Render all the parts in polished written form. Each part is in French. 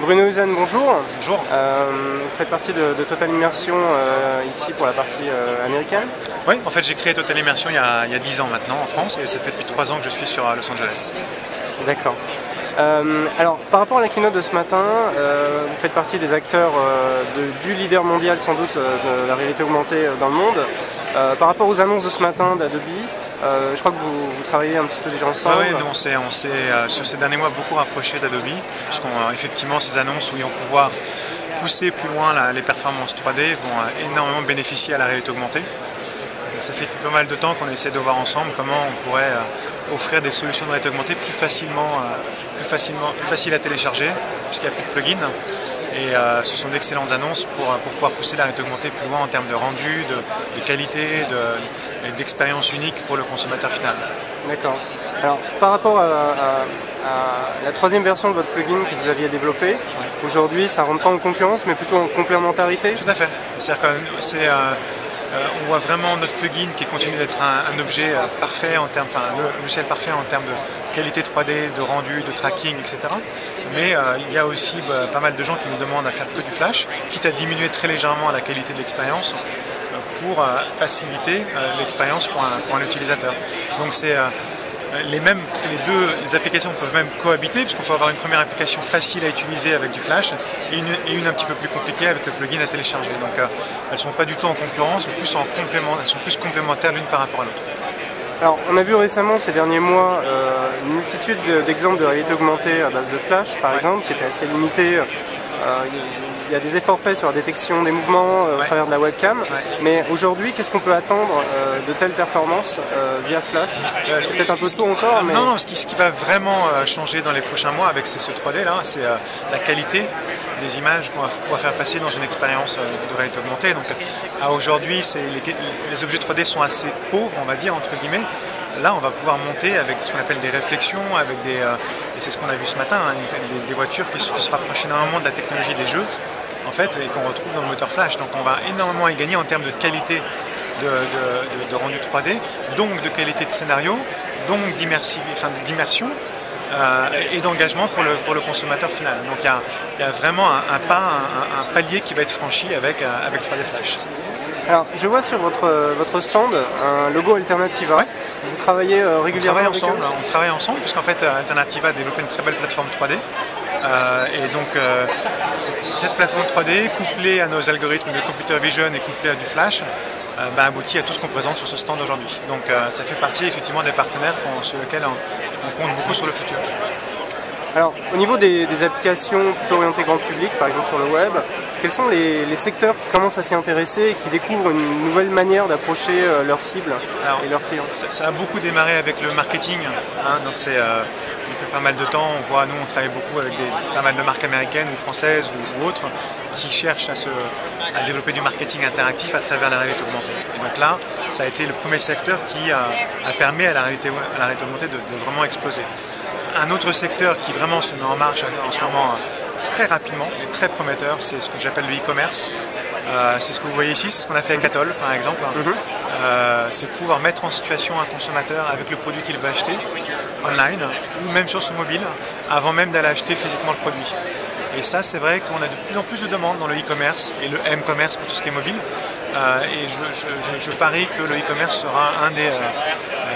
Bruno Huzan, bonjour. Bonjour. Vous faites partie de Total Immersion ici pour la partie américaine. Oui, en fait j'ai créé Total Immersion il y a 10 ans maintenant en France et ça fait depuis 3 ans que je suis sur Los Angeles. D'accord. Alors par rapport à la keynote de ce matin, vous faites partie des acteurs du leader mondial sans doute de la réalité augmentée dans le monde. Par rapport aux annonces de ce matin d'Adobe, je crois que vous travaillez un petit peu déjà ensemble. Oui, nous on s'est sur ces derniers mois beaucoup rapproché d'Adobe, puisqu'effectivement ces annonces où ils vont pouvoir pousser plus loin les performances 3D vont énormément bénéficier à la réalité augmentée. Donc ça fait depuis pas mal de temps qu'on essaie de voir ensemble comment on pourrait offrir des solutions de réalité augmentée plus faciles à télécharger, puisqu'il n'y a plus de plugins. Et ce sont d'excellentes annonces pour pouvoir pousser la réalité augmentée plus loin en termes de rendu, de qualité, d'expérience unique pour le consommateur final. D'accord. Alors par rapport à la troisième version de votre plugin que vous aviez développé, aujourd'hui ça ne rentre pas en concurrence mais plutôt en complémentarité? Tout à fait. C'est-à-dire on voit vraiment notre plugin qui continue d'être un objet parfait en termes, le logiciel parfait en termes de qualité 3D, de rendu, de tracking, etc. Mais il y a aussi pas mal de gens qui nous demandent à faire que du flash, quitte à diminuer très légèrement la qualité de l'expérience pour faciliter l'expérience pour un utilisateur. Donc c'est les applications peuvent même cohabiter, puisqu'on peut avoir une première application facile à utiliser avec du flash et une un petit peu plus compliquée avec le plugin à télécharger. Donc elles ne sont pas du tout en concurrence, mais plus elles sont plus complémentaires l'une par rapport à l'autre. Alors, on a vu récemment, ces derniers mois, une multitude d'exemples de réalité augmentée à base de flash, par exemple, qui étaient assez limités. Il y a des efforts faits sur la détection des mouvements au travers de la webcam, mais aujourd'hui, qu'est-ce qu'on peut attendre de telles performances via flash? C'est peut-être un peu tôt encore, mais... Non, ce qui va vraiment changer dans les prochains mois avec ce 3D là, c'est la qualité des images qu'on va pouvoir faire passer dans une expérience de réalité augmentée. Donc aujourd'hui, les objets 3D sont assez pauvres, on va dire, entre guillemets. Là, on va pouvoir monter avec ce qu'on appelle des réflexions, et c'est ce qu'on a vu ce matin, hein, des voitures qui se rapprochent énormément de la technologie des jeux, en fait, et qu'on retrouve dans le moteur flash. Donc on va énormément y gagner en termes de qualité de rendu 3D, donc de qualité de scénario, donc d'immersion et d'engagement pour le consommateur final. Donc il y a vraiment un palier qui va être franchi avec 3D Flash. Alors, je vois sur votre stand un logo Alternativa. Ouais. Vous travaillez régulièrement avec eux? On travaille ensemble, puisqu'en fait Alternativa a développé une très belle plateforme 3D. Et donc cette plateforme 3D, couplée à nos algorithmes de computer vision et couplée à du flash, aboutit à tout ce qu'on présente sur ce stand aujourd'hui. Donc ça fait partie effectivement des partenaires sur lesquels on compte beaucoup sur le futur. Alors, au niveau des applications plutôt orientées grand public, par exemple sur le web, quels sont les secteurs qui commencent à s'y intéresser et qui découvrent une nouvelle manière d'approcher leurs cibles et leurs clients? Ça a beaucoup démarré avec le marketing, hein, donc c'est depuis pas mal de temps, nous on travaille beaucoup avec pas mal de marques américaines ou françaises ou autres qui cherchent à développer du marketing interactif à travers la réalité augmentée. Et donc là, ça a été le premier secteur qui a permis à la réalité augmentée de vraiment exploser. Un autre secteur qui vraiment se met en marche en ce moment très rapidement et très prometteur, c'est ce que j'appelle le e-commerce. C'est ce que vous voyez ici, c'est ce qu'on a fait avec Atoll par exemple. C'est pouvoir mettre en situation un consommateur avec le produit qu'il veut acheter online ou même sur son mobile avant même d'aller acheter physiquement le produit. Et ça, c'est vrai qu'on a de plus en plus de demandes dans le e-commerce et le m-commerce pour tout ce qui est mobile. Et je parie que le e-commerce sera un des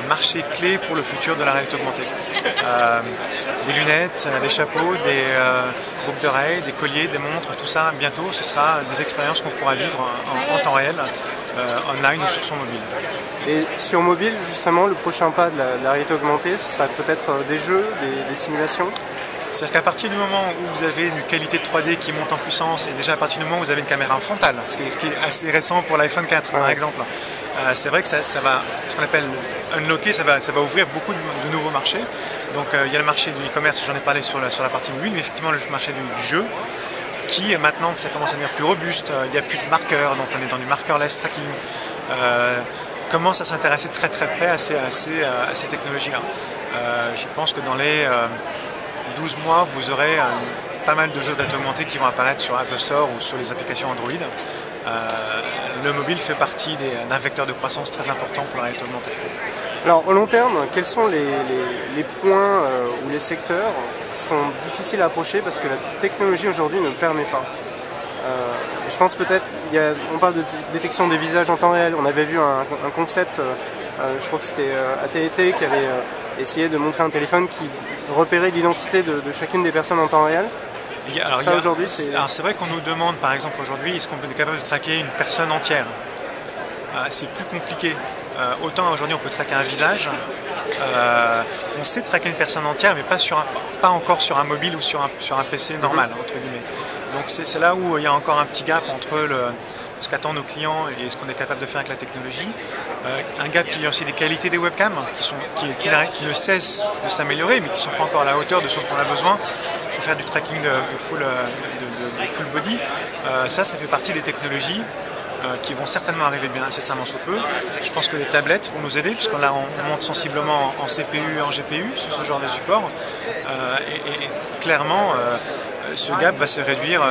marchés clés pour le futur de la réalité augmentée. Des lunettes, des chapeaux, des boucles d'oreilles, des colliers, des montres, tout ça, bientôt, ce sera des expériences qu'on pourra vivre en temps réel, online ou sur son mobile. Et sur mobile, justement, le prochain pas de la réalité augmentée, ce sera peut-être des jeux, des simulations? C'est-à-dire qu'à partir du moment où vous avez une qualité de 3D qui monte en puissance, et déjà à partir du moment où vous avez une caméra frontale, ce qui est assez récent pour l'iPhone 4 par exemple, c'est vrai que ça va, ce qu'on appelle unlocker, ça va ouvrir beaucoup de nouveaux marchés. Donc il y a le marché du e-commerce, j'en ai parlé sur la partie mobile, mais effectivement le marché du jeu, qui maintenant que ça commence à devenir plus robuste, il n'y a plus de marqueurs, donc on est dans du markerless tracking, commence à s'intéresser très près à ces technologies-là. Je pense que dans les 12 mois, vous aurez pas mal de jeux data augmentée qui vont apparaître sur Apple Store ou sur les applications Android. Le mobile fait partie d'un vecteur de croissance très important pour la réalité augmentée. Alors au long terme, quels sont les points ou les secteurs qui sont difficiles à approcher parce que la technologie aujourd'hui ne le permet pas? Je pense peut-être, on parle de détection des visages en temps réel. On avait vu un concept, je crois que c'était AT&T qui avait essayé de montrer un téléphone qui repérait l'identité de chacune des personnes en temps réel. Aujourd'hui, c'est vrai qu'on nous demande, par exemple aujourd'hui, est-ce qu'on est capable de traquer une personne entière? C'est plus compliqué. Autant aujourd'hui on peut traquer un visage, on sait traquer une personne entière, mais pas encore sur un mobile ou sur un PC normal, entre guillemets. Donc c'est là où il y a encore un petit gap entre ce qu'attendent nos clients et ce qu'on est capable de faire avec la technologie. Un gap qui est aussi des qualités des webcams qui ne cessent de s'améliorer, mais qui ne sont pas encore à la hauteur de ce dont on a besoin pour faire du tracking de full body. Ça fait partie des technologies qui vont certainement arriver bien incessamment sous peu. Je pense que les tablettes vont nous aider, puisqu'on on monte sensiblement en CPU et en GPU sur ce genre de support. Et clairement, ce gap va se réduire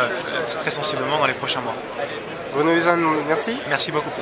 très sensiblement dans les prochains mois. Bruno Huzan, merci. Merci beaucoup.